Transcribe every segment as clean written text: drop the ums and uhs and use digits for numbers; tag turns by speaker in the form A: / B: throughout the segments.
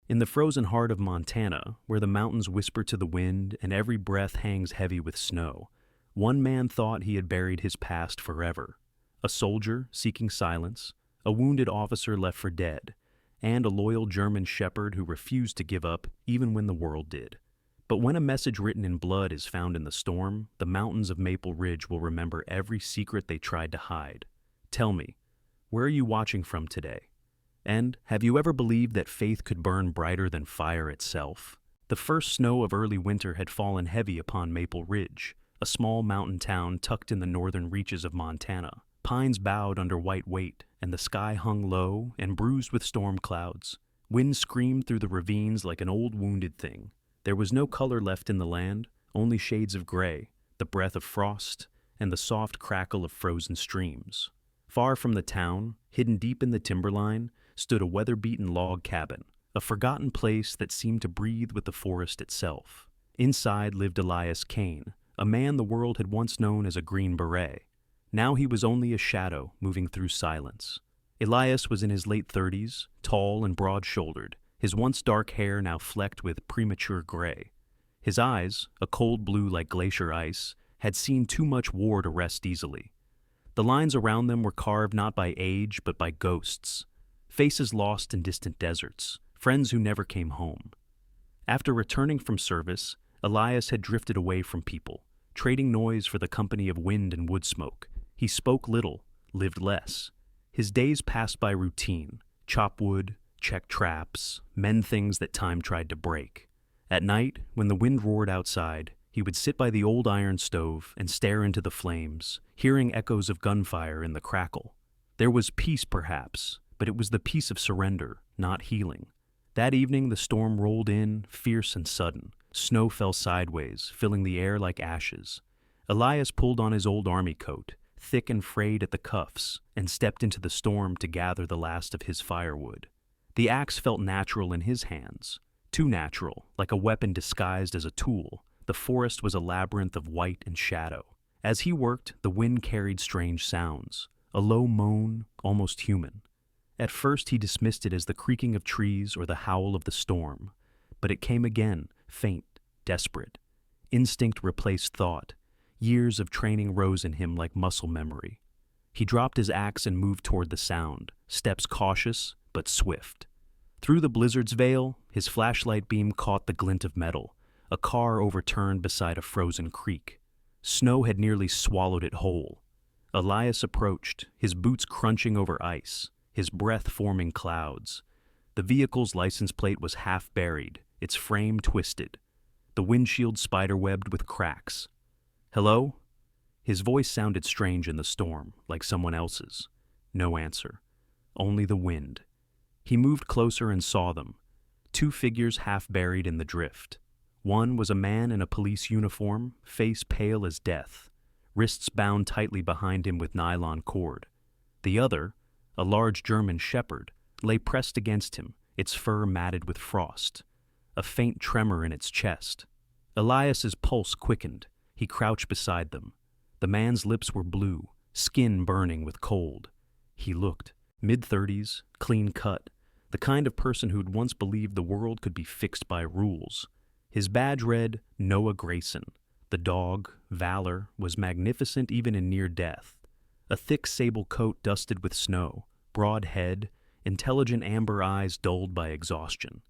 A: In the frozen heart of Montana, where the mountains whisper to the wind and every breath hangs heavy with snow, one man thought he had buried his past forever. A soldier seeking silence, a wounded officer left for dead, and a loyal German shepherd who refused to give up even when the world did. But when a message written in blood is found in the storm, the mountains of Maple Ridge will remember every secret they tried to hide. Tell me, where are you watching from today? And have you ever believed that faith could burn brighter than fire itself? The first snow of early winter had fallen heavy upon Maple Ridge, a small mountain town tucked in the northern reaches of Montana. Pines bowed under white weight, and the sky hung low and bruised with storm clouds. Wind screamed through the ravines like an old wounded thing. There was no color left in the land, only shades of gray, the breath of frost, and the soft crackle of frozen streams. Far from the town, hidden deep in the timberline, stood a weather-beaten log cabin, a forgotten place that seemed to breathe with the forest itself. Inside lived Elias Kane, a man the world had once known as a Green Beret. Now he was only a shadow moving through silence. Elias was in his late 30s, tall and broad-shouldered, his once dark hair now flecked with premature gray. His eyes, a cold blue like glacier ice, had seen too much war to rest easily. The lines around them were carved not by age but by ghosts, faces lost in distant deserts, friends who never came home. After returning from service, Elias had drifted away from people, trading noise for the company of wind and wood smoke. He spoke little, lived less. His days passed by routine: chop wood, check traps, mend things that time tried to break. At night, when the wind roared outside, he would sit by the old iron stove and stare into the flames, hearing echoes of gunfire in the crackle. There was peace, perhaps, but it was the peace of surrender, not healing. That evening the storm rolled in, fierce and sudden. Snow fell sideways, filling the air like ashes. Elias pulled on his old army coat, thick and frayed at the cuffs, and stepped into the storm to gather the last of his firewood. The axe felt natural in his hands, too natural, like a weapon disguised as a tool. The forest was a labyrinth of white and shadow. As he worked, the wind carried strange sounds, a low moan, almost human. At first he dismissed it as the creaking of trees or the howl of the storm, but it came again, faint, desperate. Instinct replaced thought. Years of training rose in him like muscle memory. He dropped his axe and moved toward the sound, steps cautious but swift. Through the blizzard's veil, his flashlight beam caught the glint of metal, a car overturned beside a frozen creek. Snow had nearly swallowed it whole. Elias approached, his boots crunching over ice, his breath forming clouds. The vehicle's license plate was half buried, its frame twisted, the windshield spiderwebbed with cracks. "Hello?" His voice sounded strange in the storm, like someone else's. No answer. Only the wind. He moved closer and saw them. Two figures half buried in the drift. One was a man in a police uniform, face pale as death, wrists bound tightly behind him with nylon cord. The other, a large German shepherd, lay pressed against him, its fur matted with frost, a faint tremor in its chest. Elias's pulse quickened. He crouched beside them. The man's lips were blue, skin burning with cold. He looked, mid-30s, clean-cut, the kind of person who'd once believed the world could be fixed by rules. His badge read, Noah Grayson. The dog, Valor, was magnificent even in near death. A thick sable coat dusted with snow, broad head, intelligent amber eyes dulled by exhaustion.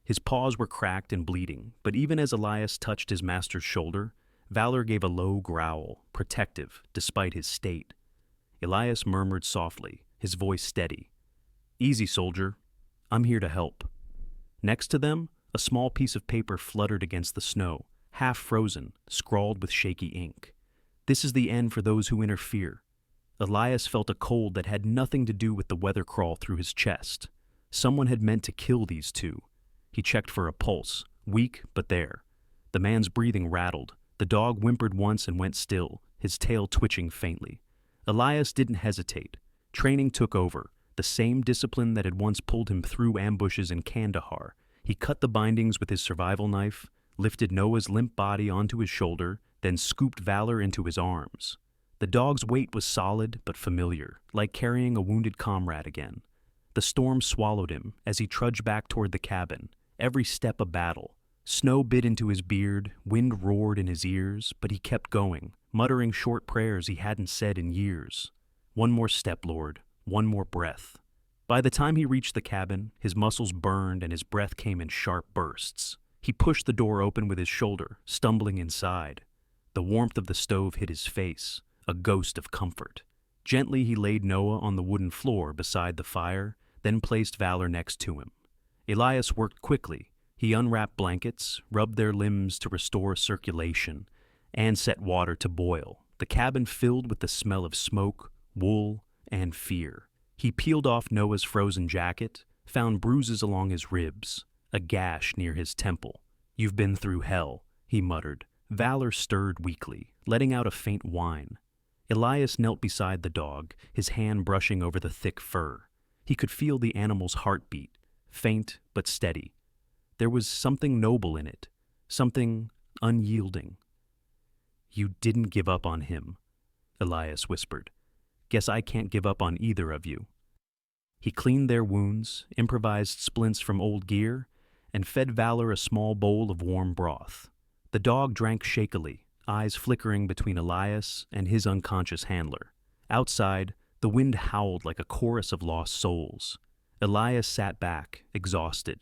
A: His paws were cracked and bleeding, but even as Elias touched his master's shoulder, Valor gave a low growl, protective, despite his state. Elias murmured softly, his voice steady. "Easy, soldier. I'm here to help." Next to them, a small piece of paper fluttered against the snow, half frozen, scrawled with shaky ink. "This is the end for those who interfere." Elias felt a cold that had nothing to do with the weather crawl through his chest. Someone had meant to kill these two. He checked for a pulse, weak but there. The man's breathing rattled. The dog whimpered once and went still, his tail twitching faintly. Elias didn't hesitate. Training took over, the same discipline that had once pulled him through ambushes in Kandahar. He cut the bindings with his survival knife, lifted Noah's limp body onto his shoulder, then scooped Valor into his arms. The dog's weight was solid but familiar, like carrying a wounded comrade again. The storm swallowed him as he trudged back toward the cabin, every step a battle. Snow bit into his beard, wind roared in his ears, but he kept going, muttering short prayers he hadn't said in years. One more step, Lord, one more breath. By the time he reached the cabin, his muscles burned and his breath came in sharp bursts. He pushed the door open with his shoulder, stumbling inside. The warmth of the stove hit his face, a ghost of comfort. Gently he laid Noah on the wooden floor beside the fire, then placed Valor next to him. Elias worked quickly. He unwrapped blankets, rubbed their limbs to restore circulation, and set water to boil. The cabin filled with the smell of smoke, wool, and fear. He peeled off Noah's frozen jacket, found bruises along his ribs, a gash near his temple. "You've been through hell," he muttered. Valor stirred weakly, letting out a faint whine. Elias knelt beside the dog, his hand brushing over the thick fur. He could feel the animal's heartbeat, faint but steady. There was something noble in it, something unyielding. "You didn't give up on him," Elias whispered. "Guess I can't give up on either of you." He cleaned their wounds, improvised splints from old gear, and fed Valor a small bowl of warm broth. The dog drank shakily, eyes flickering between Elias and his unconscious handler. Outside, the wind howled like a chorus of lost souls. Elias sat back, exhausted.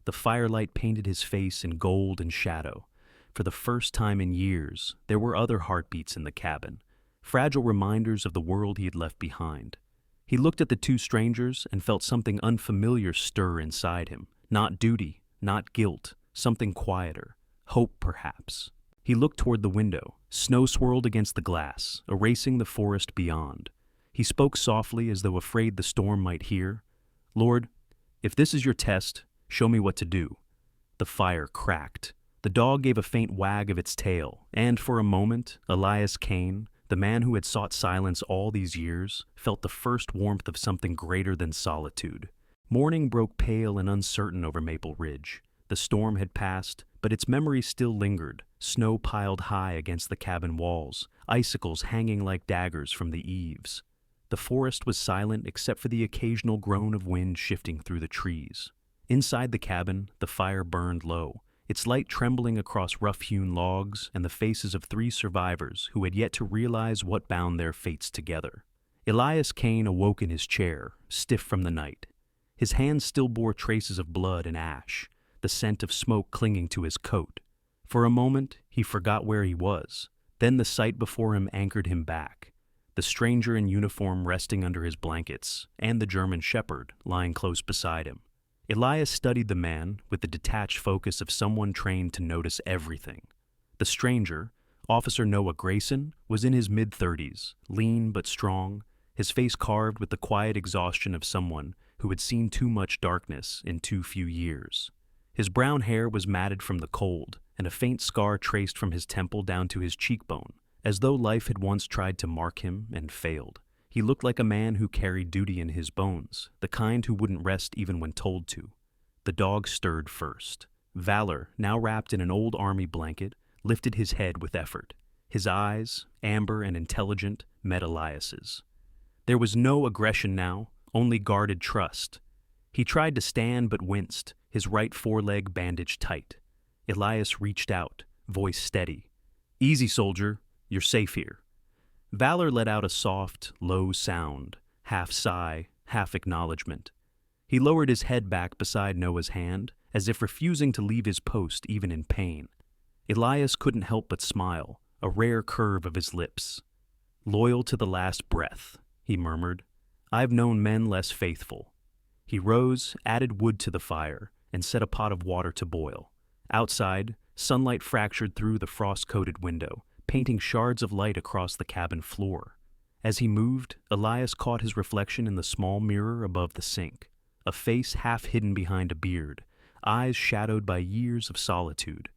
A: The firelight painted his face in gold and shadow. For the first time in years, there were other heartbeats in the cabin, fragile reminders of the world he had left behind. He looked at the two strangers and felt something unfamiliar stir inside him. Not duty, not guilt, something quieter. Hope, perhaps. He looked toward the window. Snow swirled against the glass, erasing the forest beyond. He spoke softly as though afraid the storm might hear. "Lord, if this is your test, show me what to do." The fire cracked. The dog gave a faint wag of its tail, and for a moment, Elias Kane, the man who had sought silence all these years, felt the first warmth of something greater than solitude. Morning broke pale and uncertain over Maple Ridge. The storm had passed, but its memory still lingered, snow piled high against the cabin walls, icicles hanging like daggers from the eaves. The forest was silent except for the occasional groan of wind shifting through the trees. Inside the cabin, the fire burned low, its light trembling across rough-hewn logs and the faces of 3 survivors who had yet to realize what bound their fates together. Elias Kane awoke in his chair, stiff from the night. His hands still bore traces of blood and ash, the scent of smoke clinging to his coat. For a moment, he forgot where he was. Then the sight before him anchored him back. The stranger in uniform resting under his blankets, and the German shepherd lying close beside him. Elias studied the man with the detached focus of someone trained to notice everything. The stranger, Officer Noah Grayson, was in his mid-30s, lean but strong, his face carved with the quiet exhaustion of someone who had seen too much darkness in too few years. His brown hair was matted from the cold, and a faint scar traced from his temple down to his cheekbone, as though life had once tried to mark him and failed. He looked like a man who carried duty in his bones, the kind who wouldn't rest even when told to. The dog stirred first. Valor, now wrapped in an old army blanket, lifted his head with effort. His eyes, amber and intelligent, met Elias's. There was no aggression now, only guarded trust. He tried to stand but winced, his right foreleg bandaged tight. Elias reached out, voice steady. "Easy, soldier. You're safe here." Valor let out a soft, low sound, half sigh, half acknowledgement. He lowered his head back beside Noah's hand, as if refusing to leave his post even in pain. Elias couldn't help but smile, a rare curve of his lips. "Loyal to the last breath," he murmured. "I've known men less faithful." He rose, added wood to the fire, and set a pot of water to boil. Outside, sunlight fractured through the frost-coated window, painting shards of light across the cabin floor. As he moved, Elias caught his reflection in the small mirror above the sink, a face half hidden behind a beard, eyes shadowed by years of solitude.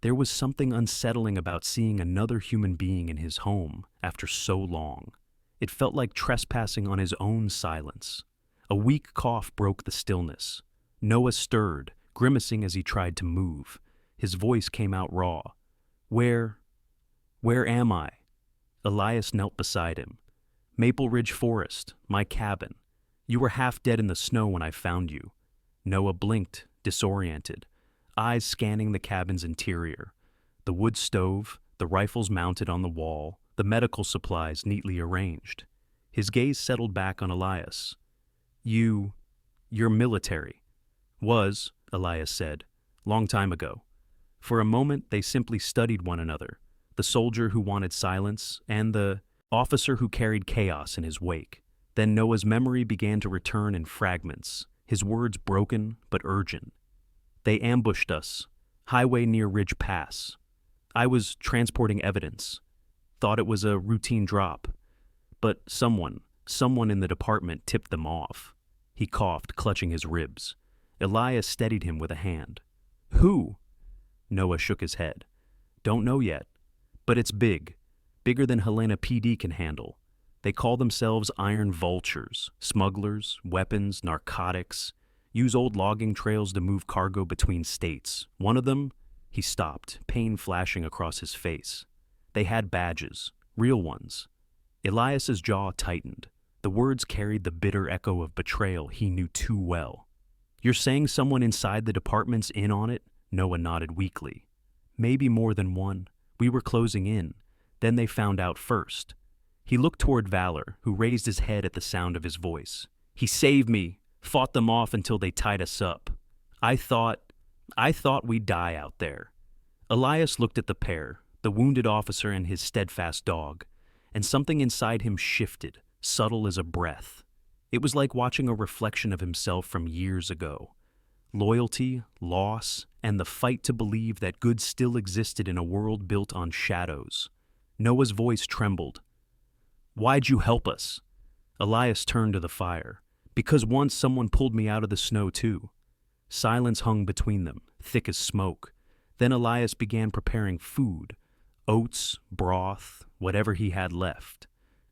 A: There was something unsettling about seeing another human being in his home after so long. It felt like trespassing on his own silence. A weak cough broke the stillness. Noah stirred, grimacing as he tried to move. His voice came out raw. Where am I?" Elias knelt beside him. "Maple Ridge Forest, my cabin. You were half dead in the snow when I found you." Noah blinked, disoriented, eyes scanning the cabin's interior. The wood stove, the rifles mounted on the wall, the medical supplies neatly arranged. His gaze settled back on Elias. You're military. Was, Elias said, long time ago. For a moment they simply studied one another, the soldier who wanted silence and the officer who carried chaos in his wake. Then Noah's memory began to return in fragments, his words broken but urgent. They ambushed us, highway near Ridge Pass. I was transporting evidence. Thought it was a routine drop. But someone in the department tipped them off. He coughed, clutching his ribs. Elias steadied him with a hand. Who? Noah shook his head. Don't know yet. But it's big. Bigger than Helena PD can handle. They call themselves Iron Vultures. Smugglers, weapons, narcotics. Use old logging trails to move cargo between states. One of them, he stopped, pain flashing across his face. They had badges. Real ones. Elias's jaw tightened. The words carried the bitter echo of betrayal he knew too well. You're saying someone inside the department's in on it? Noah nodded weakly. Maybe more than one. We were closing in. Then they found out first. He looked toward Valor, who raised his head at the sound of his voice. He saved me, fought them off until they tied us up. I thought we'd die out there. Elias looked at the pair, the wounded officer and his steadfast dog, and something inside him shifted, subtle as a breath. It was like watching a reflection of himself from years ago. Loyalty, loss, and the fight to believe that good still existed in a world built on shadows. Noah's voice trembled. Why'd you help us? Elias turned to the fire. Because once someone pulled me out of the snow too. Silence hung between them, thick as smoke. Then Elias began preparing food. Oats, broth, whatever he had left.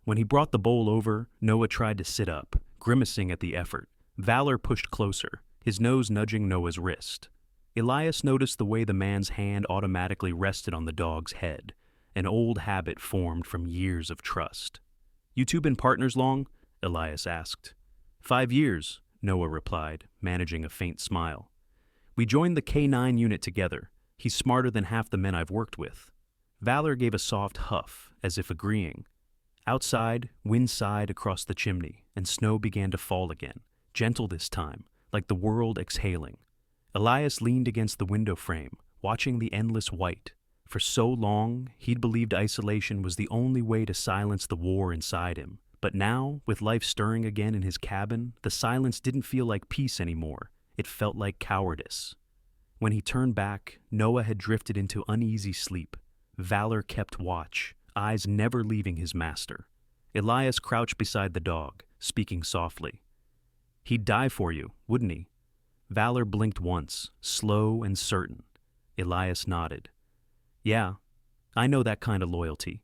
A: When he brought the bowl over, Noah tried to sit up, grimacing at the effort. Valor pushed closer, his nose nudging Noah's wrist. Elias noticed the way the man's hand automatically rested on the dog's head, an old habit formed from years of trust. You two been partners long? Elias asked. 5 years, Noah replied, managing a faint smile. We joined the K9 unit together. He's smarter than half the men I've worked with. Valor gave a soft huff, as if agreeing. Outside, wind sighed across the chimney, and snow began to fall again, gentle this time, like the world exhaling. Elias leaned against the window frame, watching the endless white. For so long, he'd believed isolation was the only way to silence the war inside him. But now, with life stirring again in his cabin, the silence didn't feel like peace anymore. It felt like cowardice. When he turned back, Noah had drifted into uneasy sleep. Valor kept watch, eyes never leaving his master. Elias crouched beside the dog, speaking softly. He'd die for you, wouldn't he? Valor blinked once, slow and certain. Elias nodded. Yeah, I know that kind of loyalty.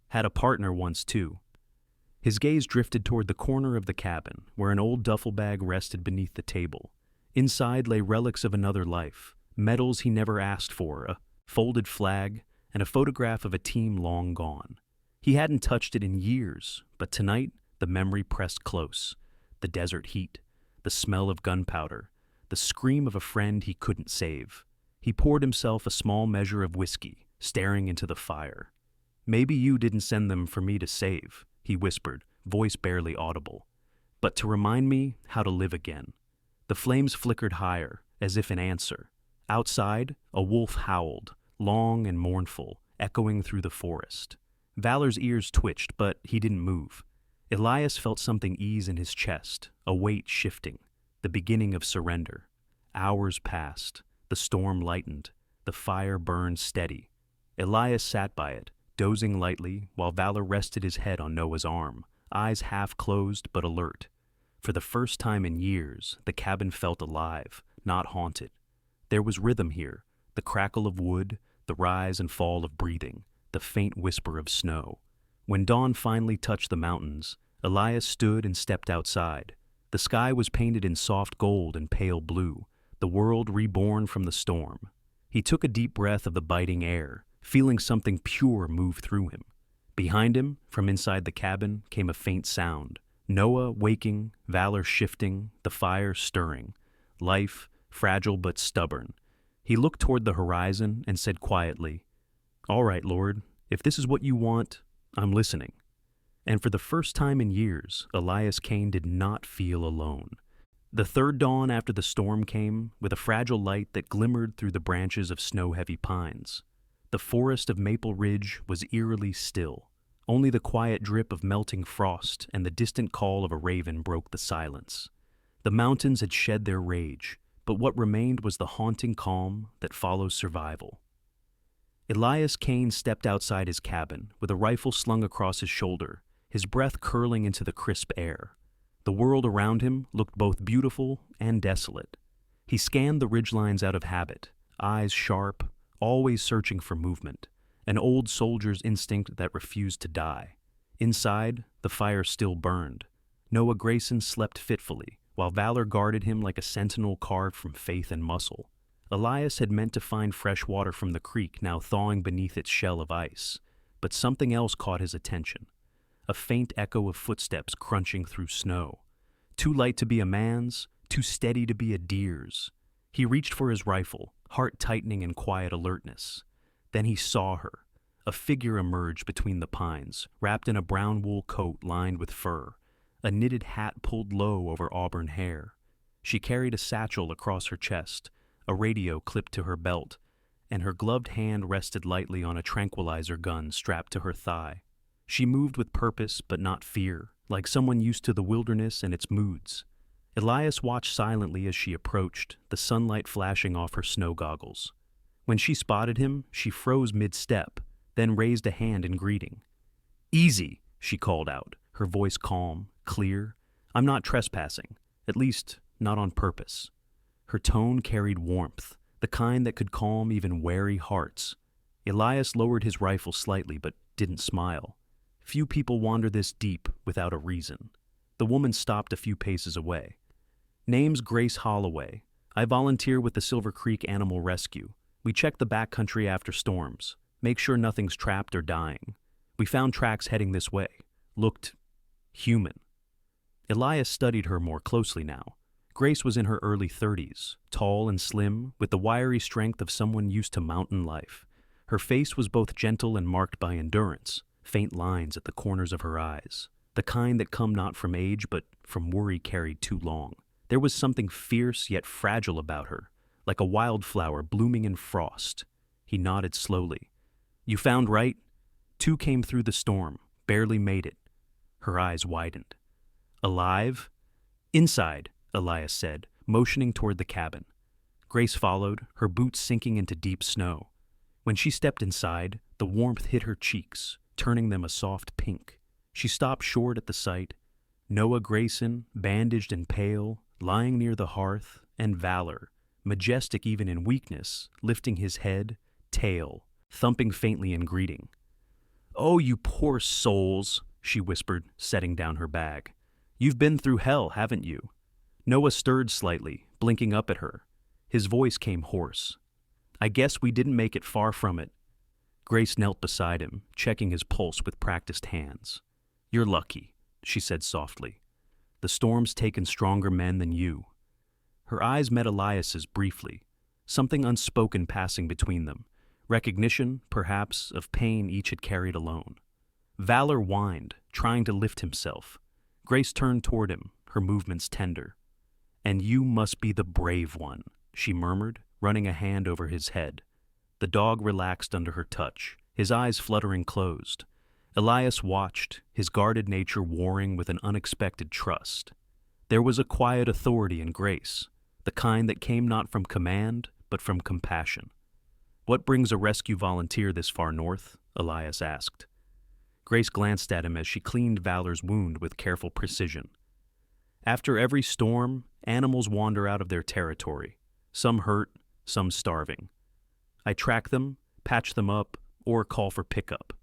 A: Had a partner once, too. His gaze drifted toward the corner of the cabin, where an old duffel bag rested beneath the table. Inside lay relics of another life, medals he never asked for, a folded flag, and a photograph of a team long gone. He hadn't touched it in years, but tonight the memory pressed close. The desert heat, the smell of gunpowder, the scream of a friend he couldn't save. He poured himself a small measure of whiskey, staring into the fire. Maybe you didn't send them for me to save, he whispered, voice barely audible, but to remind me how to live again. The flames flickered higher, as if in answer. Outside, a wolf howled, long and mournful, echoing through the forest. Valor's ears twitched, but he didn't move. Elias felt something ease in his chest, a weight shifting, the beginning of surrender. Hours passed. The storm lightened. The fire burned steady. Elias sat by it, dozing lightly, while Valor rested his head on Noah's arm, eyes half closed but alert. For the first time in years, the cabin felt alive, not haunted. There was rhythm here, the crackle of wood, the rise and fall of breathing, the faint whisper of snow. When dawn finally touched the mountains, Elias stood and stepped outside. The sky was painted in soft gold and pale blue, the world reborn from the storm. He took a deep breath of the biting air, feeling something pure move through him. Behind him, from inside the cabin, came a faint sound. Noah waking, Valor shifting, the fire stirring. Life, fragile but stubborn. He looked toward the horizon and said quietly, "All right, Lord, if this is what you want, I'm listening." And for the first time in years, Elias Cain did not feel alone. The third dawn after the storm came, with a fragile light that glimmered through the branches of snow-heavy pines. The forest of Maple Ridge was eerily still. Only the quiet drip of melting frost and the distant call of a raven broke the silence. The mountains had shed their rage, but what remained was the haunting calm that follows survival. Elias Cain stepped outside his cabin, with a rifle slung across his shoulder, his breath curling into the crisp air. The world around him looked both beautiful and desolate. He scanned the ridgelines out of habit, eyes sharp, always searching for movement, an old soldier's instinct that refused to die. Inside, the fire still burned. Noah Grayson slept fitfully, while valor guarded him like a sentinel carved from faith and muscle. Elias had meant to find fresh water from the creek now thawing beneath its shell of ice, but something else caught his attention. A faint echo of footsteps crunching through snow. Too light to be a man's, too steady to be a deer's. He reached for his rifle, heart tightening in quiet alertness. Then he saw her. A figure emerged between the pines, wrapped in a brown wool coat lined with fur, a knitted hat pulled low over auburn hair. She carried a satchel across her chest, a radio clipped to her belt, and her gloved hand rested lightly on a tranquilizer gun strapped to her thigh. She moved with purpose but not fear, like someone used to the wilderness and its moods. Elias watched silently as she approached, the sunlight flashing off her snow goggles. When she spotted him, she froze mid-step, then raised a hand in greeting. "Easy," she called out, her voice calm, clear. "I'm not trespassing, at least not on purpose." Her tone carried warmth, the kind that could calm even wary hearts. Elias lowered his rifle slightly but didn't smile. Few people wander this deep without a reason. The woman stopped a few paces away. "Name's Grace Holloway. I volunteer with the Silver Creek Animal Rescue. We check the backcountry after storms, make sure nothing's trapped or dying. We found tracks heading this way. Looked human." Elias studied her more closely now. Grace was in her early 30s, tall and slim, with the wiry strength of someone used to mountain life. Her face was both gentle and marked by endurance, faint lines at the corners of her eyes, the kind that come not from age but from worry carried too long. There was something fierce yet fragile about her, like a wildflower blooming in frost. He nodded slowly. "You found right? 2 came through the storm, barely made it." Her eyes widened. "Alive?" "Inside," Elias said, motioning toward the cabin. Grace followed, her boots sinking into deep snow. When she stepped inside, the warmth hit her cheeks, turning them a soft pink. She stopped short at the sight. Noah Grayson, bandaged and pale, lying near the hearth, and Valor, majestic even in weakness, lifting his head, tail, thumping faintly in greeting. "Oh, you poor souls," she whispered, setting down her bag. "You've been through hell, haven't you?" Noah stirred slightly, blinking up at her. His voice came hoarse. "I guess we didn't make it far from it." Grace knelt beside him, checking his pulse with practiced hands. "You're lucky," she said softly. "The storm's taken stronger men than you." Her eyes met Elias's briefly, something unspoken passing between them, recognition, perhaps, of pain each had carried alone. Valor whined, trying to lift himself. Grace turned toward him, her movements tender. "And you must be the brave one," she murmured, running a hand over his head. The dog relaxed under her touch, his eyes fluttering closed. Elias watched, his guarded nature warring with an unexpected trust. There was a quiet authority in Grace, the kind that came not from command, but from compassion. "What brings a rescue volunteer this far north?" Elias asked. Grace glanced at him as she cleaned Valor's wound with careful precision. "After every storm, animals wander out of their territory, some hurt, some starving. I track them, patch them up, or call for pickup.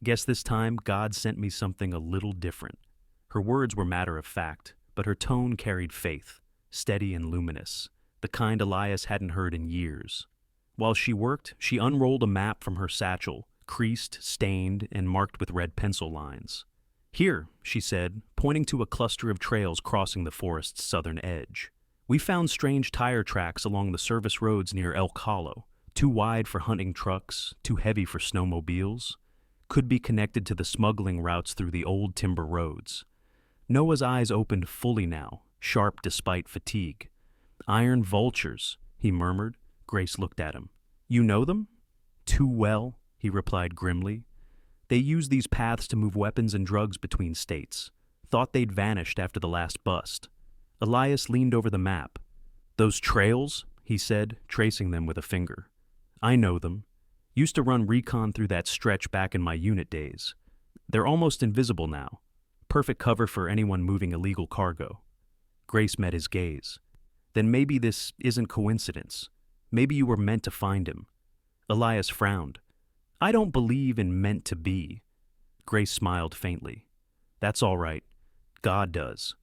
A: Guess this time God sent me something a little different." Her words were matter of fact, but her tone carried faith, steady and luminous, the kind Elias hadn't heard in years. While she worked, she unrolled a map from her satchel, creased, stained, and marked with red pencil lines. "Here," she said, pointing to a cluster of trails crossing the forest's southern edge. We found strange tire tracks along the service roads near Elk Hollow, too wide for hunting trucks, too heavy for snowmobiles. Could be connected to the smuggling routes through the old timber roads. Noah's eyes opened fully now, sharp despite fatigue. Iron vultures, he murmured. Grace looked at him. You know them? Too well, he replied grimly. They use these paths to move weapons and drugs between states. Thought they'd vanished after the last bust. Elias leaned over the map. Those trails, he said, tracing them with a finger. I know them. Used to run recon through that stretch back in my unit days. They're almost invisible now. Perfect cover for anyone moving illegal cargo. Grace met his gaze. Then maybe this isn't coincidence. Maybe you were meant to find him. Elias frowned. I don't believe in meant to be. Grace smiled faintly. That's all right. God does.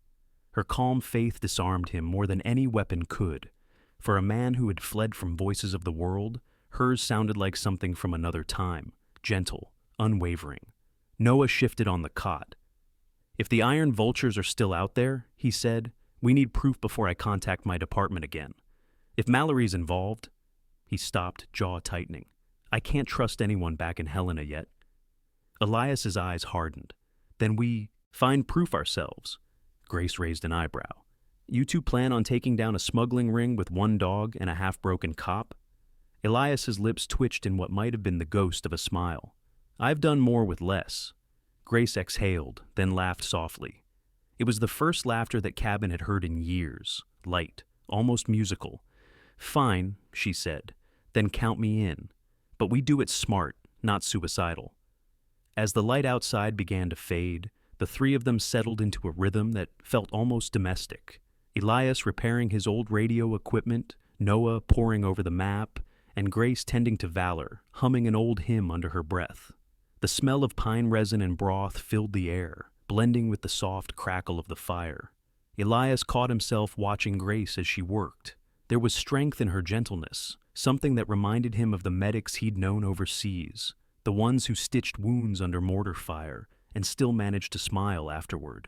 A: Her calm faith disarmed him more than any weapon could. For a man who had fled from voices of the world, hers sounded like something from another time, gentle, unwavering. Noah shifted on the cot. If the iron vultures are still out there, he said, we need proof before I contact my department again. If Mallory's involved... He stopped, jaw tightening. I can't trust anyone back in Helena yet. Elias's eyes hardened. Then we find proof ourselves. Grace raised an eyebrow. You two plan on taking down a smuggling ring with one dog and a half-broken cop? Elias's lips twitched in what might have been the ghost of a smile. I've done more with less. Grace exhaled, then laughed softly. It was the first laughter that Cabin had heard in years, light, almost musical. Fine, she said, then count me in. But we do it smart, not suicidal. As the light outside began to fade, the three of them settled into a rhythm that felt almost domestic. Elias repairing his old radio equipment, Noah poring over the map, and Grace tending to Valor, humming an old hymn under her breath. The smell of pine resin and broth filled the air, blending with the soft crackle of the fire. Elias caught himself watching Grace as she worked. There was strength in her gentleness, something that reminded him of the medics he'd known overseas, the ones who stitched wounds under mortar fire and still managed to smile afterward.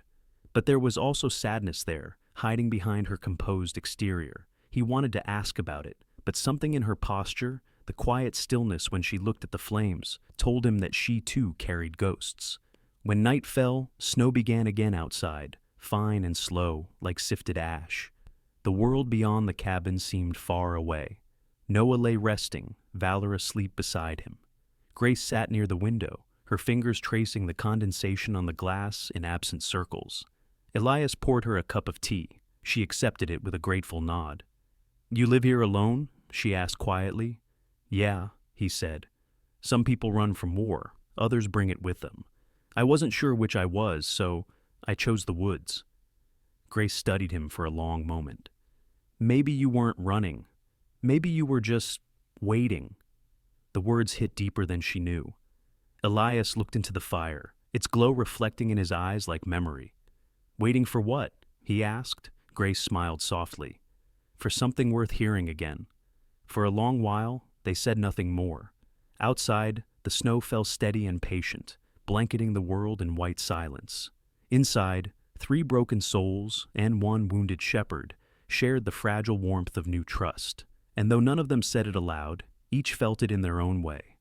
A: But there was also sadness there, hiding behind her composed exterior. He wanted to ask about it, but something in her posture, the quiet stillness when she looked at the flames, told him that she too carried ghosts. When night fell, snow began again outside, fine and slow, like sifted ash. The world beyond the cabin seemed far away. Noah lay resting, Valor asleep beside him. Grace sat near the window, her fingers tracing the condensation on the glass in absent circles. Elias poured her a cup of tea. She accepted it with a grateful nod. You live here alone? She asked quietly. Yeah, he said. Some people run from war, others bring it with them. I wasn't sure which I was, so I chose the woods. Grace studied him for a long moment. Maybe you weren't running. Maybe you were just waiting. The words hit deeper than she knew. Elias looked into the fire, its glow reflecting in his eyes like memory. Waiting for what? He asked. Grace smiled softly. For something worth hearing again. For a long while, they said nothing more. Outside, the snow fell steady and patient, blanketing the world in white silence. Inside, 3 broken souls and 1 wounded shepherd shared the fragile warmth of new trust. And though none of them said it aloud, each felt it in their own way.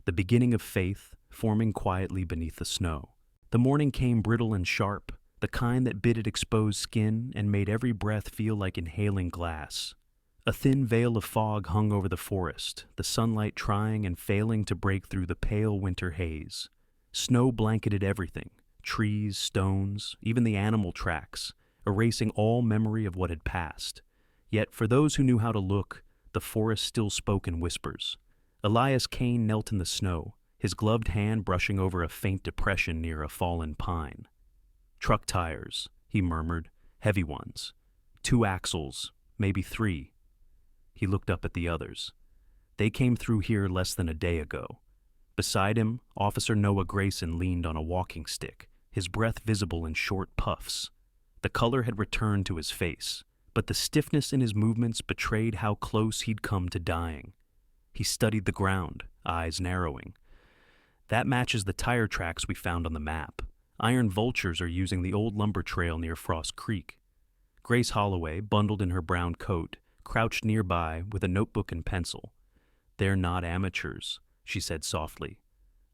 A: The beginning of faith, forming quietly beneath the snow. The morning came brittle and sharp, the kind that bit at exposed skin and made every breath feel like inhaling glass. A thin veil of fog hung over the forest, the sunlight trying and failing to break through the pale winter haze. Snow blanketed everything, trees, stones, even the animal tracks, erasing all memory of what had passed. Yet for those who knew how to look, the forest still spoke in whispers. Elias Kane knelt in the snow, his gloved hand brushing over a faint depression near a fallen pine. Truck tires, he murmured, heavy ones. 2 axles, maybe 3. He looked up at the others. They came through here less than a day ago. Beside him, Officer Noah Grayson leaned on a walking stick, his breath visible in short puffs. The color had returned to his face, but the stiffness in his movements betrayed how close he'd come to dying. He studied the ground, eyes narrowing. That matches the tire tracks we found on the map. Iron vultures are using the old lumber trail near Frost Creek. Grace Holloway, bundled in her brown coat, crouched nearby with a notebook and pencil. "They're not amateurs," she said softly.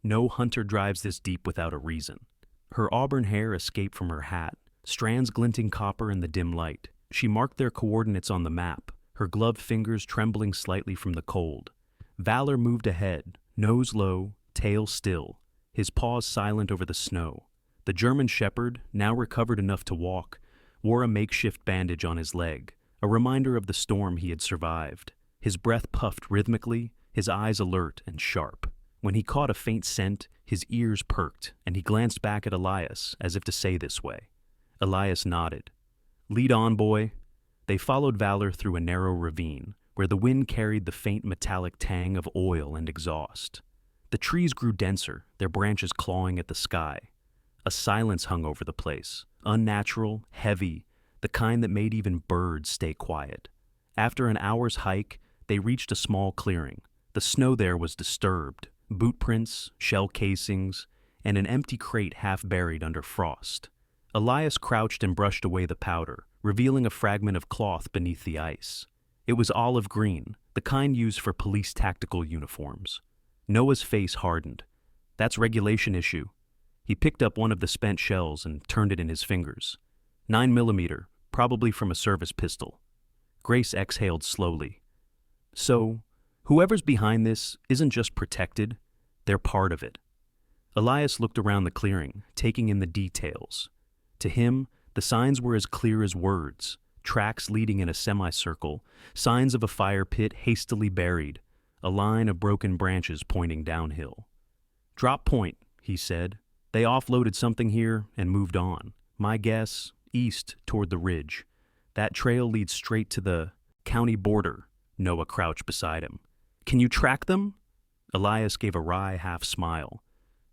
A: "No hunter drives this deep without a reason." Her auburn hair escaped from her hat, strands glinting copper in the dim light. She marked their coordinates on the map, her gloved fingers trembling slightly from the cold. Valor moved ahead, nose low, tail still, his paws silent over the snow. The German shepherd, now recovered enough to walk, wore a makeshift bandage on his leg, a reminder of the storm he had survived. His breath puffed rhythmically, his eyes alert and sharp. When he caught a faint scent, his ears perked, and he glanced back at Elias as if to say this way. Elias nodded. "Lead on, boy." They followed Valor through a narrow ravine, where the wind carried the faint metallic tang of oil and exhaust. The trees grew denser, their branches clawing at the sky. A silence hung over the place, unnatural, heavy, the kind that made even birds stay quiet. After an hour's hike, they reached a small clearing. The snow there was disturbed, boot prints, shell casings, and an empty crate half buried under frost. Elias crouched and brushed away the powder, revealing a fragment of cloth beneath the ice. It was olive green, the kind used for police tactical uniforms. Noah's face hardened. "That's regulation issue." He picked up one of the spent shells and turned it in his fingers. 9mm, probably from a service pistol. Grace exhaled slowly. "So, whoever's behind this isn't just protected, they're part of it." Elias looked around the clearing, taking in the details. To him, the signs were as clear as words, tracks leading in a semicircle, signs of a fire pit hastily buried, a line of broken branches pointing downhill. "Drop point," he said. "They offloaded something here and moved on. My guess, east toward the ridge. That trail leads straight to the county border." Noah crouched beside him. "Can you track them?" Elias gave a wry half-smile.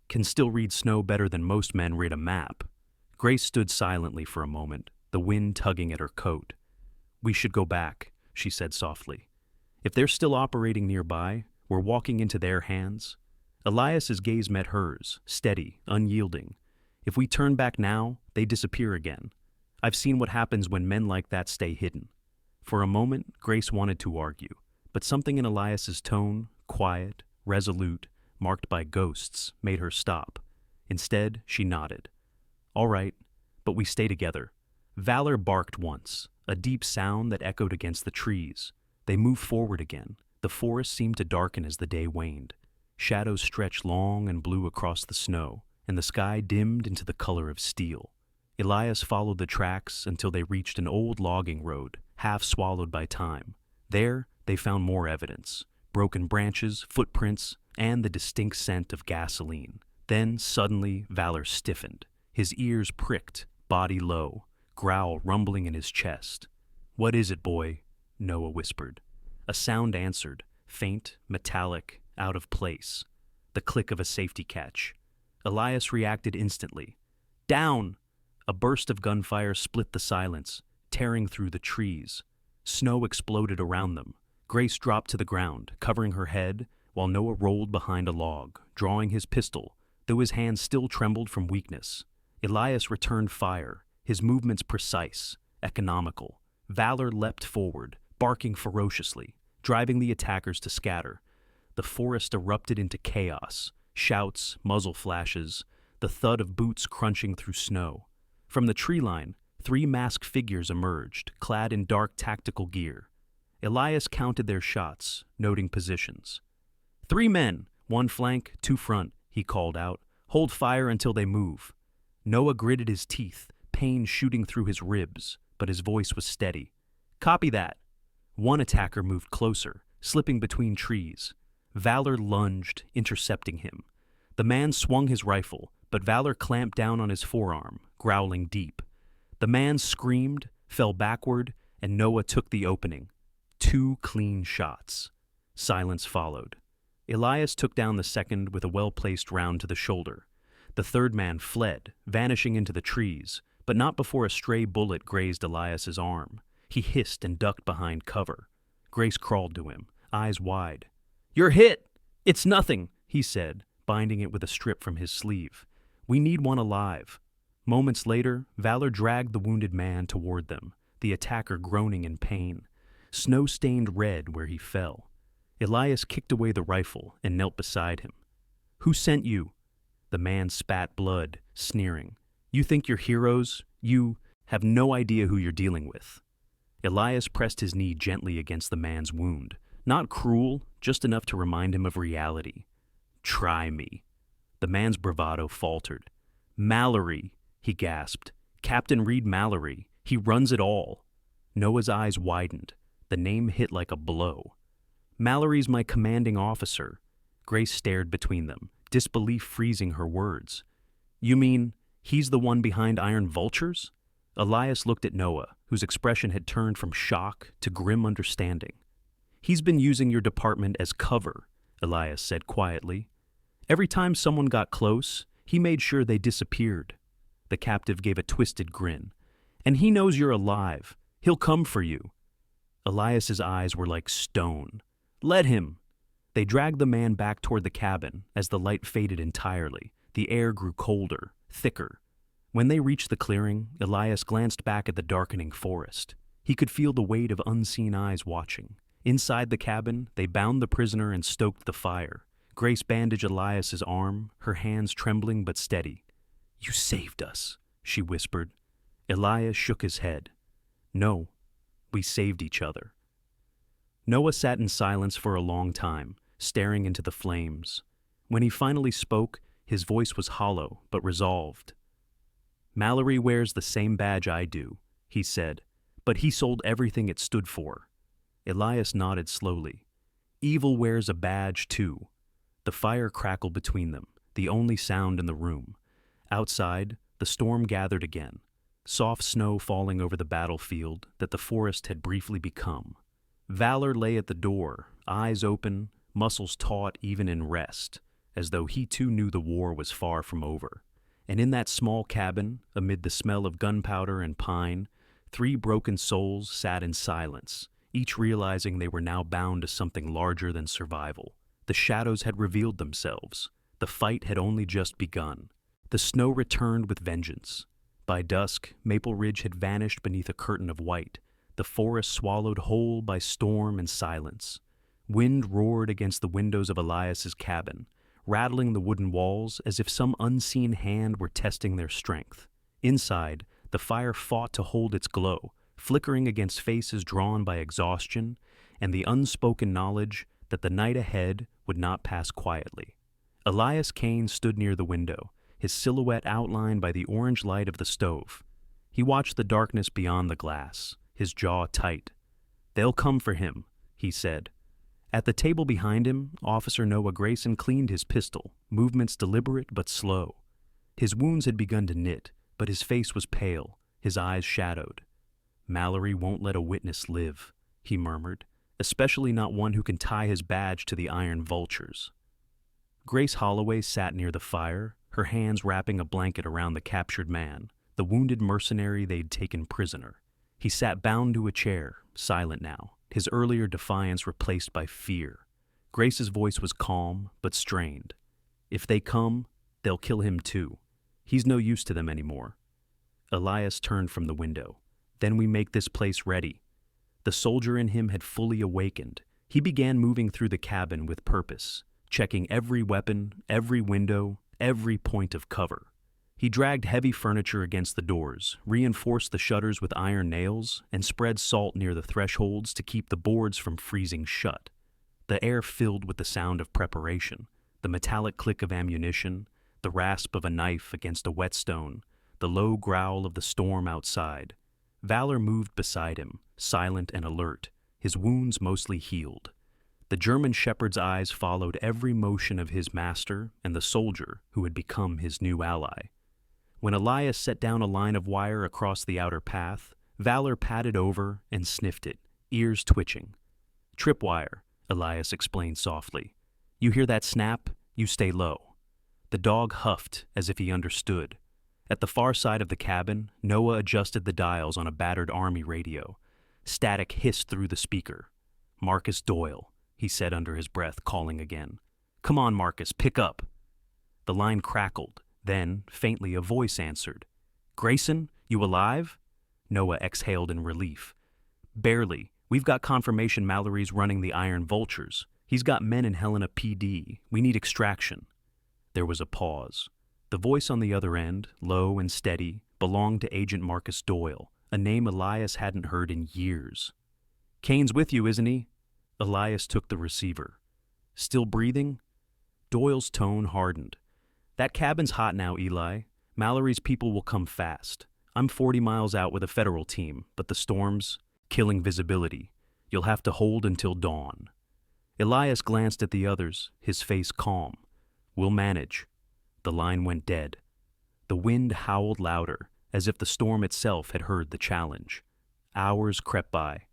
A: "Can still read snow better than most men read a map." Grace stood silently for a moment, the wind tugging at her coat. "We should go back," she said softly. "If they're still operating nearby, we're walking into their hands." Elias's gaze met hers, steady, unyielding. "If we turn back now, they disappear again. I've seen what happens when men like that stay hidden." For a moment, Grace wanted to argue, but something in Elias's tone, quiet, resolute, marked by ghosts, made her stop. Instead, she nodded. "All right, but we stay together." Valor barked once, a deep sound that echoed against the trees. They moved forward again. The forest seemed to darken as the day waned. Shadows stretched long and blue across the snow, and the sky dimmed into the color of steel. Elias followed the tracks until they reached an old logging road, half swallowed by time. There, they found more evidence: broken branches, footprints, and the distinct scent of gasoline. Then, suddenly, Valor stiffened. His ears pricked, body low, growl rumbling in his chest. "What is it, boy?" Noah whispered. A sound answered, faint, metallic, out of place. The click of a safety catch. Elias reacted instantly. "Down!" A burst of gunfire split the silence, tearing through the trees. Snow exploded around them. Grace dropped to the ground, covering her head, while Noah rolled behind a log, drawing his pistol, though his hand still trembled from weakness. Elias returned fire, his movements precise, economical. Valor leapt forward, barking ferociously, driving the attackers to scatter. The forest erupted into chaos, shouts, muzzle flashes, the thud of boots crunching through snow. From the tree line, 3 masked figures emerged, clad in dark tactical gear. Elias counted their shots, noting positions. 3 men, 1 flank, 2 front, he called out. "Hold fire until they move." Noah gritted his teeth, pain shooting through his ribs, but his voice was steady. "Copy that." 1 attacker moved closer, slipping between trees. Valor lunged, intercepting him. The man swung his rifle, but Valor clamped down on his forearm, growling deep. The man screamed, fell backward, and Noah took the opening. 2 clean shots. Silence followed. Elias took down the second with a well-placed round to the shoulder. The third man fled, vanishing into the trees, but not before a stray bullet grazed Elias's arm. He hissed and ducked behind cover. Grace crawled to him, eyes wide. "You're hit! It's nothing," he said, binding it with a strip from his sleeve. "We need one alive." Moments later, Valor dragged the wounded man toward them, the attacker groaning in pain, snow-stained red where he fell. Elias kicked away the rifle and knelt beside him. "Who sent you?" The man spat blood, sneering. "You think you're heroes? You have no idea who you're dealing with." Elias pressed his knee gently against the man's wound, not cruel, just enough to remind him of reality. "Try me." The man's bravado faltered. "Mallory," he gasped. "Captain Reed Mallory. He runs it all." Noah's eyes widened. The name hit like a blow. "Mallory's my commanding officer." Grace stared between them, disbelief freezing her words. "You mean he's the one behind Iron Vultures?" Elias looked at Noah, whose expression had turned from shock to grim understanding. "He's been using your department as cover," Elias said quietly. "Every time someone got close, he made sure they disappeared." The captive gave a twisted grin. "And he knows you're alive. He'll come for you." Elias's eyes were like stone. "Let him." They dragged the man back toward the cabin as the light faded entirely. The air grew colder, thicker. When they reached the clearing, Elias glanced back at the darkening forest. He could feel the weight of unseen eyes watching. Inside the cabin, they bound the prisoner and stoked the fire. Grace bandaged Elias's arm, her hands trembling but steady. "You saved us," she whispered. Elias shook his head. "No, we saved each other." Noah sat in silence for a long time, staring into the flames. When he finally spoke, his voice was hollow but resolved. "Mallory wears the same badge I do," he said, "but he sold everything it stood for." Elias nodded slowly. "Evil wears a badge too." The fire crackled between them, the only sound in the room. Outside, the storm gathered again, soft snow falling over the battlefield that the forest had briefly become. Valor lay at the door, eyes open, muscles taut even in rest, as though he too knew the war was far from over. And in that small cabin, amid the smell of gunpowder and pine, 3 broken souls sat in silence, each realizing they were now bound to something larger than survival. The shadows had revealed themselves. The fight had only just begun. The snow returned with vengeance. By dusk, Maple Ridge had vanished beneath a curtain of white, the forest swallowed whole by storm and silence. Wind roared against the windows of Elias's cabin, rattling the wooden walls as if some unseen hand were testing their strength. Inside, the fire fought to hold its glow, flickering against faces drawn by exhaustion and the unspoken knowledge that the night ahead would not pass quietly. Elias Kane stood near the window, his silhouette outlined by the orange light of the stove. He watched the darkness beyond the glass, his jaw tight. "They'll come for him," he said. At the table behind him, Officer Noah Grayson cleaned his pistol, movements deliberate but slow. His wounds had begun to knit, but his face was pale, his eyes shadowed. "Mallory won't let a witness live," he murmured, "especially not one who can tie his badge to the Iron Vultures." Grace Holloway sat near the fire, her hands wrapping a blanket around the captured man, the wounded mercenary they'd taken prisoner. He sat bound to a chair, silent now, his earlier defiance replaced by fear. Grace's voice was calm, but strained. "If they come, they'll kill him too. He's no use to them anymore." Elias turned from the window. "Then we make this place ready." The soldier in him had fully awakened. He began moving through the cabin with purpose, checking every weapon, every window, every point of cover. He dragged heavy furniture against the doors, reinforced the shutters with iron nails, and spread salt near the thresholds to keep the boards from freezing shut. The air filled with the sound of preparation, the metallic click of ammunition, the rasp of a knife against a whetstone, the low growl of the storm outside. Valor moved beside him, silent and alert, his wounds mostly healed. The German shepherd's eyes followed every motion of his master and the soldier who had become his new ally. When Elias set down a line of wire across the outer path, Valor padded over and sniffed it, ears twitching. "Tripwire," Elias explained softly. "You hear that snap? You stay low." The dog huffed as if he understood. At the far side of the cabin, Noah adjusted the dials on a battered army radio. Static hissed through the speaker. "Marcus Doyle," he said under his breath, calling again. "Come on, Marcus, pick up." The line crackled. Then, faintly, a voice answered. "Grayson, you alive?" Noah exhaled in relief. Barely. We've got confirmation Mallory's running the Iron Vultures. He's got men in Helena PD. We need extraction. There was a pause. The voice on the other end, low and steady, belonged to Agent Marcus Doyle, a name Elias hadn't heard in years. Kane's with you, isn't he? Elias took the receiver. Still breathing? Doyle's tone hardened. That cabin's hot now, Eli. Mallory's people will come fast. I'm 40 miles out with a federal team, but the storm's killing visibility. You'll have to hold until dawn. Elias glanced at the others, his face calm. We'll manage. The line went dead. The wind howled louder, as if the storm itself had heard the challenge. Hours crept by.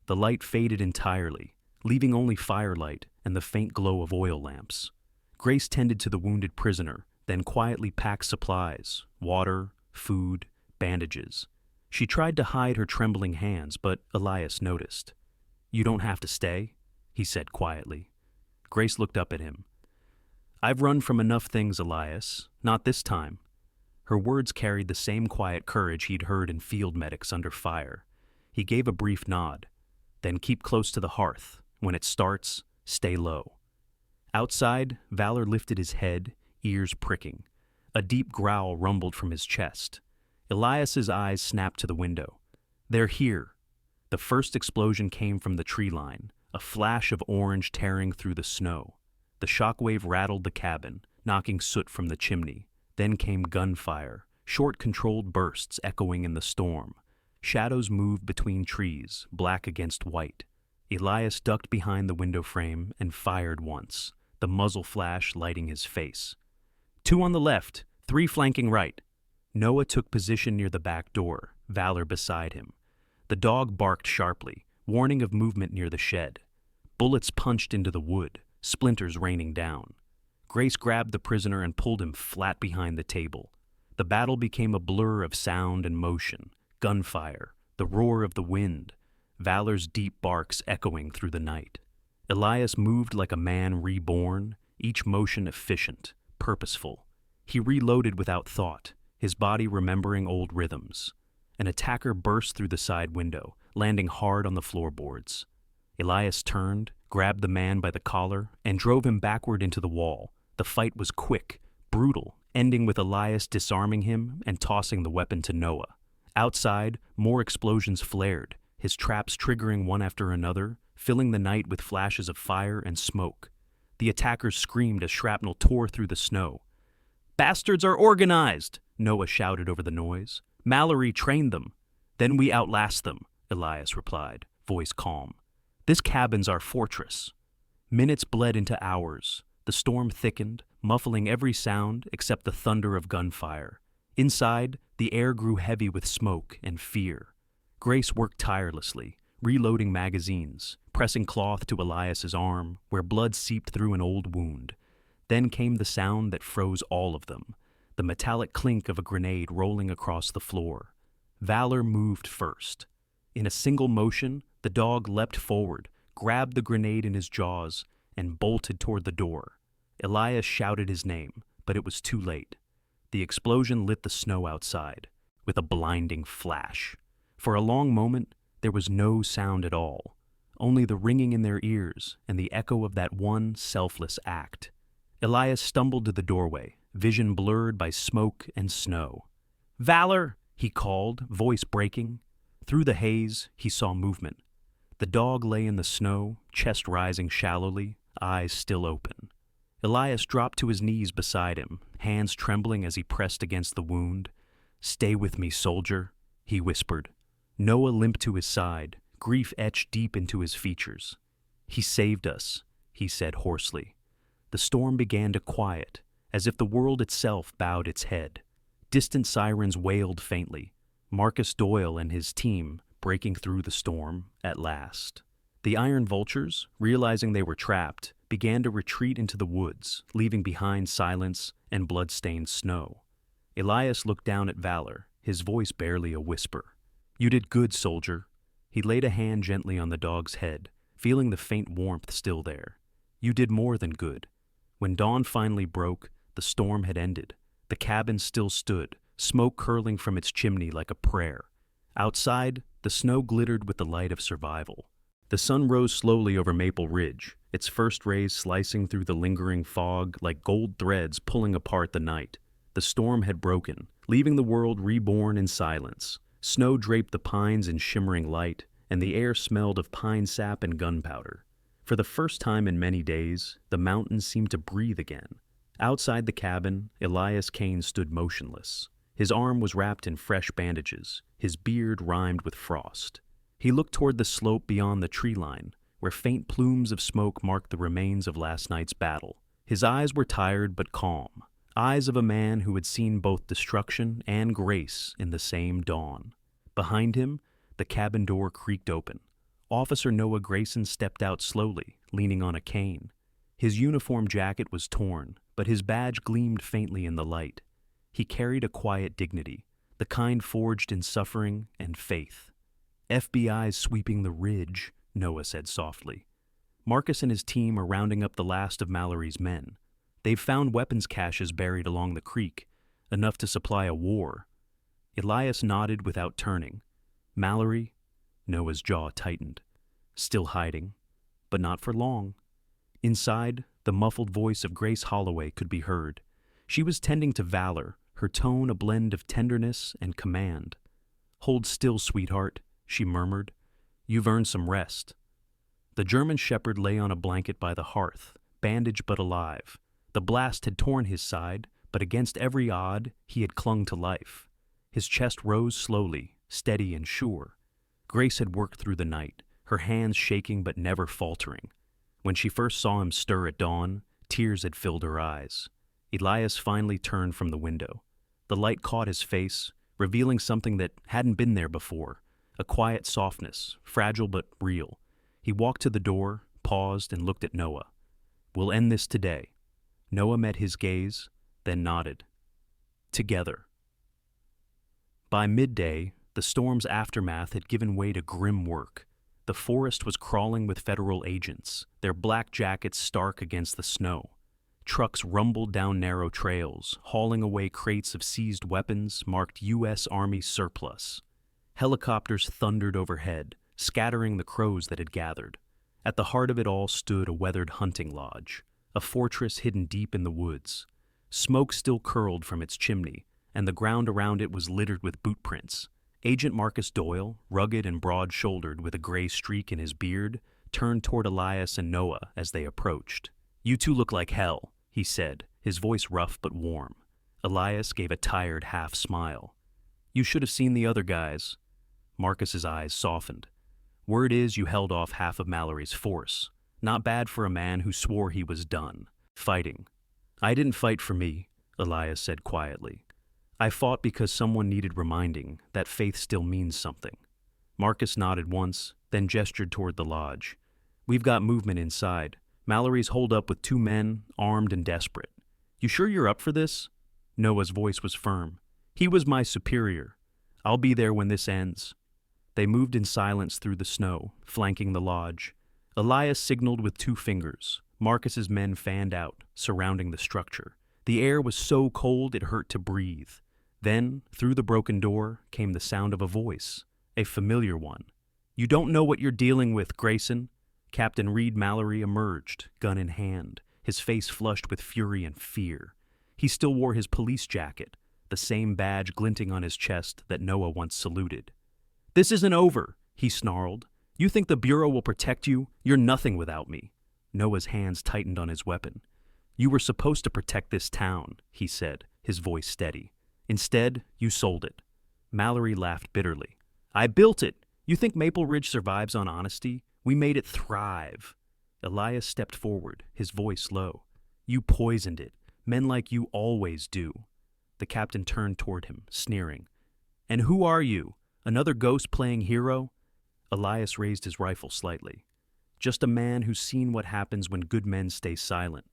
A: The light faded entirely, leaving only firelight and the faint glow of oil lamps. Grace tended to the wounded prisoner, then quietly packed supplies, water, food, bandages. She tried to hide her trembling hands, but Elias noticed. You don't have to stay, he said quietly. Grace looked up at him. I've run from enough things, Elias. Not this time. Her words carried the same quiet courage he'd heard in field medics under fire. He gave a brief nod. Then keep close to the hearth. When it starts, stay low. Outside, Valor lifted his head, ears pricking. A deep growl rumbled from his chest. Elias's eyes snapped to the window. They're here. The first explosion came from the tree line, a flash of orange tearing through the snow. The shockwave rattled the cabin, knocking soot from the chimney. Then came gunfire, short controlled bursts echoing in the storm. Shadows moved between trees, black against white. Elias ducked behind the window frame and fired once, the muzzle flash lighting his face. 2 on the left, 3 flanking right. Noah took position near the back door, Valor beside him. The dog barked sharply, warning of movement near the shed. Bullets punched into the wood, splinters raining down. Grace grabbed the prisoner and pulled him flat behind the table. The battle became a blur of sound and motion, gunfire, the roar of the wind, Valor's deep barks echoing through the night. Elias moved like a man reborn, each motion efficient, purposeful. He reloaded without thought, his body remembering old rhythms. An attacker burst through the side window, landing hard on the floorboards. Elias turned, grabbed the man by the collar, and drove him backward into the wall. The fight was quick, brutal, ending with Elias disarming him and tossing the weapon to Noah. Outside, more explosions flared, his traps triggering one after another, filling the night with flashes of fire and smoke. The attackers screamed as shrapnel tore through the snow. "Bastards are organized!" Noah shouted over the noise. "Mallory trained them." "Then we outlast them," Elias replied, voice calm. "This cabin's our fortress." Minutes bled into hours. The storm thickened, muffling every sound except the thunder of gunfire. Inside, the air grew heavy with smoke and fear. Grace worked tirelessly, reloading magazines, pressing cloth to Elias's arm, where blood seeped through an old wound. Then came the sound that froze all of them, the metallic clink of a grenade rolling across the floor. Valor moved first. In a single motion, the dog leapt forward, grabbed the grenade in his jaws, and bolted toward the door. Elias shouted his name, but it was too late. The explosion lit the snow outside, with a blinding flash. For a long moment, there was no sound at all, only the ringing in their ears and the echo of that one selfless act. Elias stumbled to the doorway, vision blurred by smoke and snow. "Valor!" he called, voice breaking. Through the haze, he saw movement. The dog lay in the snow, chest rising shallowly, eyes still open. Elias dropped to his knees beside him, hands trembling as he pressed against the wound. "Stay with me, soldier," he whispered. Noah limped to his side, grief etched deep into his features. "He saved us," he said hoarsely. The storm began to quiet, as if the world itself bowed its head. Distant sirens wailed faintly. Marcus Doyle and his team breaking through the storm at last. The Iron Vultures, realizing they were trapped, began to retreat into the woods, leaving behind silence and blood-stained snow. Elias looked down at Valor, his voice barely a whisper. "You did good, soldier." He laid a hand gently on the dog's head, feeling the faint warmth still there. "You did more than good." When dawn finally broke, the storm had ended. The cabin still stood, smoke curling from its chimney like a prayer. Outside, the snow glittered with the light of survival. The sun rose slowly over Maple Ridge, its first rays slicing through the lingering fog like gold threads pulling apart the night. The storm had broken, leaving the world reborn in silence. Snow draped the pines in shimmering light, and the air smelled of pine sap and gunpowder. For the first time in many days, the mountains seemed to breathe again. Outside the cabin, Elias Kane stood motionless. His arm was wrapped in fresh bandages, his beard rimed with frost. He looked toward the slope beyond the tree line, where faint plumes of smoke marked the remains of last night's battle. His eyes were tired but calm, eyes of a man who had seen both destruction and grace in the same dawn. Behind him, the cabin door creaked open. Officer Noah Grayson stepped out slowly, leaning on a cane. His uniform jacket was torn, but his badge gleamed faintly in the light. He carried a quiet dignity, the kind forged in suffering and faith. FBI's sweeping the ridge, Noah said softly. Marcus and his team are rounding up the last of Mallory's men. They've found weapons caches buried along the creek, enough to supply a war. Elias nodded without turning. Mallory? Noah's jaw tightened. Still hiding, but not for long. Inside, the muffled voice of Grace Holloway could be heard. She was tending to valor, her tone a blend of tenderness and command. "Hold still, sweetheart," she murmured. "You've earned some rest." The German shepherd lay on a blanket by the hearth, bandaged but alive. The blast had torn his side, but against every odd, he had clung to life. His chest rose slowly, steady and sure. Grace had worked through the night, her hands shaking but never faltering. When she first saw him stir at dawn, tears had filled her eyes. Elias finally turned from the window. The light caught his face, revealing something that hadn't been there before, a quiet softness, fragile but real. He walked to the door, paused, and looked at Noah. "We'll end this today." Noah met his gaze, then nodded. "Together." By midday, the storm's aftermath had given way to grim work. The forest was crawling with federal agents, their black jackets stark against the snow. Trucks rumbled down narrow trails, hauling away crates of seized weapons marked U.S. Army surplus. Helicopters thundered overhead, scattering the crows that had gathered. At the heart of it all stood a weathered hunting lodge, a fortress hidden deep in the woods. Smoke still curled from its chimney, and the ground around it was littered with boot prints. Agent Marcus Doyle, rugged and broad-shouldered with a gray streak in his beard, turned toward Elias and Noah as they approached. "You two look like hell," he said, his voice rough but warm. Elias gave a tired half-smile. "You should have seen the other guys." Marcus's eyes softened. "Word is you held off half of Mallory's force. Not bad for a man who swore he was done fighting." "I didn't fight for me," Elias said quietly. "I fought because someone needed reminding that faith still means something." Marcus nodded once, then gestured toward the lodge. "We've got movement inside. Mallory's holed up with 2 men, armed and desperate." "You sure you're up for this?" Noah's voice was firm. "He was my superior. I'll be there when this ends." They moved in silence through the snow, flanking the lodge. Elias signaled with 2 fingers. Marcus's men fanned out, surrounding the structure. The air was so cold it hurt to breathe. Then, through the broken door, came the sound of a voice, a familiar one. "You don't know what you're dealing with, Grayson." Captain Reed Mallory emerged, gun in hand, his face flushed with fury and fear. He still wore his police jacket, the same badge glinting on his chest that Noah once saluted. "This isn't over," he snarled. "You think the Bureau will protect you? You're nothing without me." Noah's hands tightened on his weapon. "You were supposed to protect this town," he said, his voice steady. "Instead, you sold it." Mallory laughed bitterly. "I built it. You think Maple Ridge survives on honesty? We made it thrive." Elias stepped forward, his voice low. "You poisoned it. Men like you always do." The captain turned toward him, sneering. "And who are you? Another ghost playing hero?" Elias raised his rifle slightly. "Just a man who's seen what happens when good men stay silent."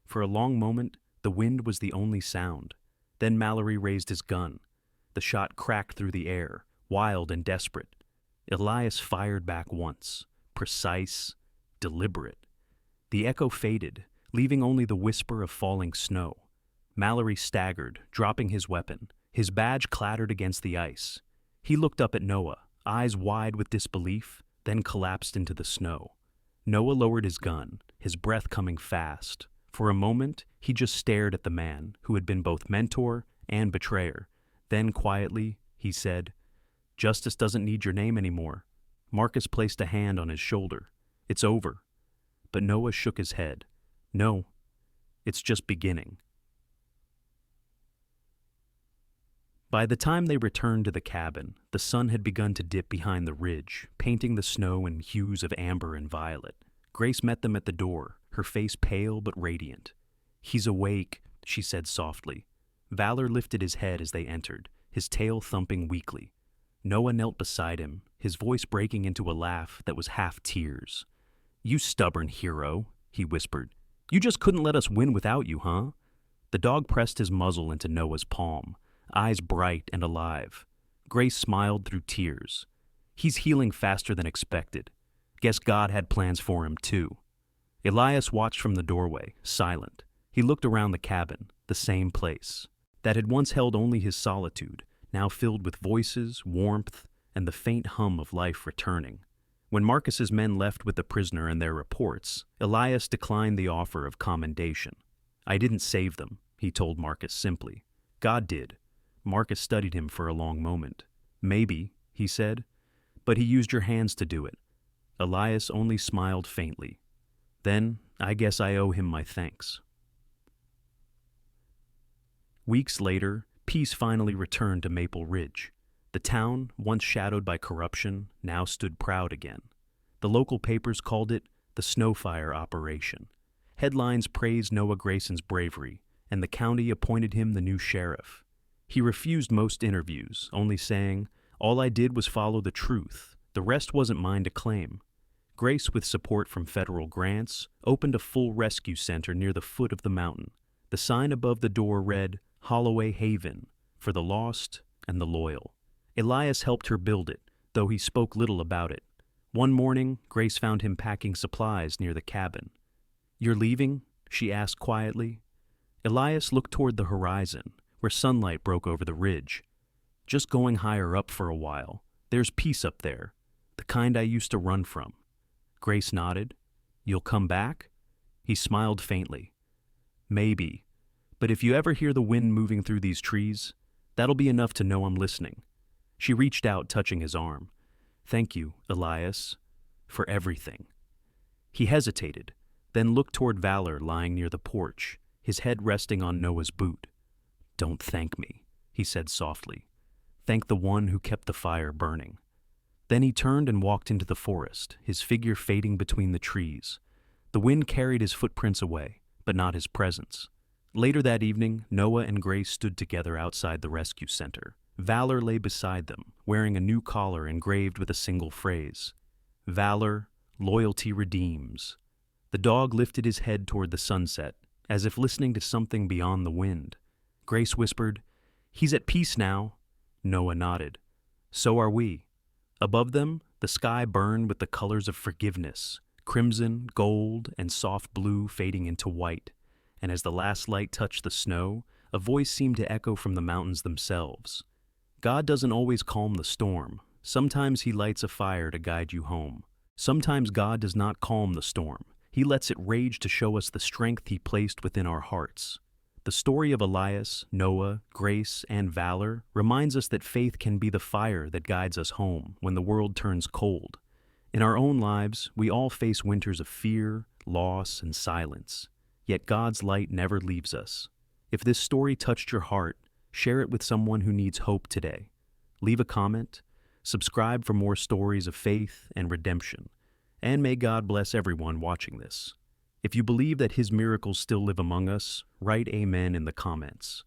A: For a long moment, the wind was the only sound. Then Mallory raised his gun. The shot cracked through the air, wild and desperate. Elias fired back once, precise, deliberate. The echo faded, leaving only the whisper of falling snow. Mallory staggered, dropping his weapon. His badge clattered against the ice. He looked up at Noah, eyes wide with disbelief, then collapsed into the snow. Noah lowered his gun, his breath coming fast. For a moment, he just stared at the man who had been both mentor and betrayer. Then quietly, he said, "Justice doesn't need your name anymore." Marcus placed a hand on his shoulder. "It's over." But Noah shook his head. "No, it's just beginning." By the time they returned to the cabin, the sun had begun to dip behind the ridge, painting the snow in hues of amber and violet. Grace met them at the door, her face pale but radiant. "He's awake," she said softly. Valor lifted his head as they entered, his tail thumping weakly. Noah knelt beside him, his voice breaking into a laugh that was half tears. "You stubborn hero," he whispered. "You just couldn't let us win without you, huh?" The dog pressed his muzzle into Noah's palm, eyes bright and alive. Grace smiled through tears. "He's healing faster than expected. Guess God had plans for him, too." Elias watched from the doorway, silent. He looked around the cabin, the same place, that had once held only his solitude, now filled with voices, warmth, and the faint hum of life returning. When Marcus's men left with the prisoner and their reports, Elias declined the offer of commendation. "I didn't save them," he told Marcus simply. "God did." Marcus studied him for a long moment. "Maybe," he said, "but he used your hands to do it." Elias only smiled faintly. "Then I guess I owe him my thanks." Weeks later, peace finally returned to Maple Ridge. The town, once shadowed by corruption, now stood proud again. The local papers called it the Snowfire Operation. Headlines praised Noah Grayson's bravery, and the county appointed him the new sheriff. He refused most interviews, only saying, "All I did was follow the truth. The rest wasn't mine to claim." Grace, with support from federal grants, opened a full rescue center near the foot of the mountain. The sign above the door read, "Holloway Haven, for the lost and the loyal." Elias helped her build it, though he spoke little about it. One morning, Grace found him packing supplies near the cabin. "You're leaving?" she asked quietly. Elias looked toward the horizon, where sunlight broke over the ridge. "Just going higher up for a while. There's peace up there, the kind I used to run from." Grace nodded. "You'll come back?" He smiled faintly. "Maybe. But if you ever hear the wind moving through these trees, that'll be enough to know I'm listening." She reached out, touching his arm. "Thank you, Elias, for everything." He hesitated, then looked toward Valor lying near the porch, his head resting on Noah's boot. "Don't thank me," he said softly. "Thank the one who kept the fire burning." Then he turned and walked into the forest, his figure fading between the trees. The wind carried his footprints away, but not his presence. Later that evening, Noah and Grace stood together outside the rescue center. Valor lay beside them, wearing a new collar engraved with a single phrase. "Valor, loyalty redeems." The dog lifted his head toward the sunset, as if listening to something beyond the wind. Grace whispered, "He's at peace now." Noah nodded. "So are we." Above them, the sky burned with the colors of forgiveness, crimson, gold, and soft blue fading into white. And as the last light touched the snow, a voice seemed to echo from the mountains themselves. God doesn't always calm the storm. Sometimes he lights a fire to guide you home. Sometimes God does not calm the storm. He lets it rage to show us the strength he placed within our hearts. The story of Elias, Noah, Grace, and Valor reminds us that faith can be the fire that guides us home when the world turns cold. In our own lives, we all face winters of fear, loss, and silence. Yet God's light never leaves us. If this story touched your heart, share it with someone who needs hope today. Leave a comment, subscribe for more stories of faith and redemption, and may God bless everyone watching this. If you believe that his miracles still live among us, write amen in the comments.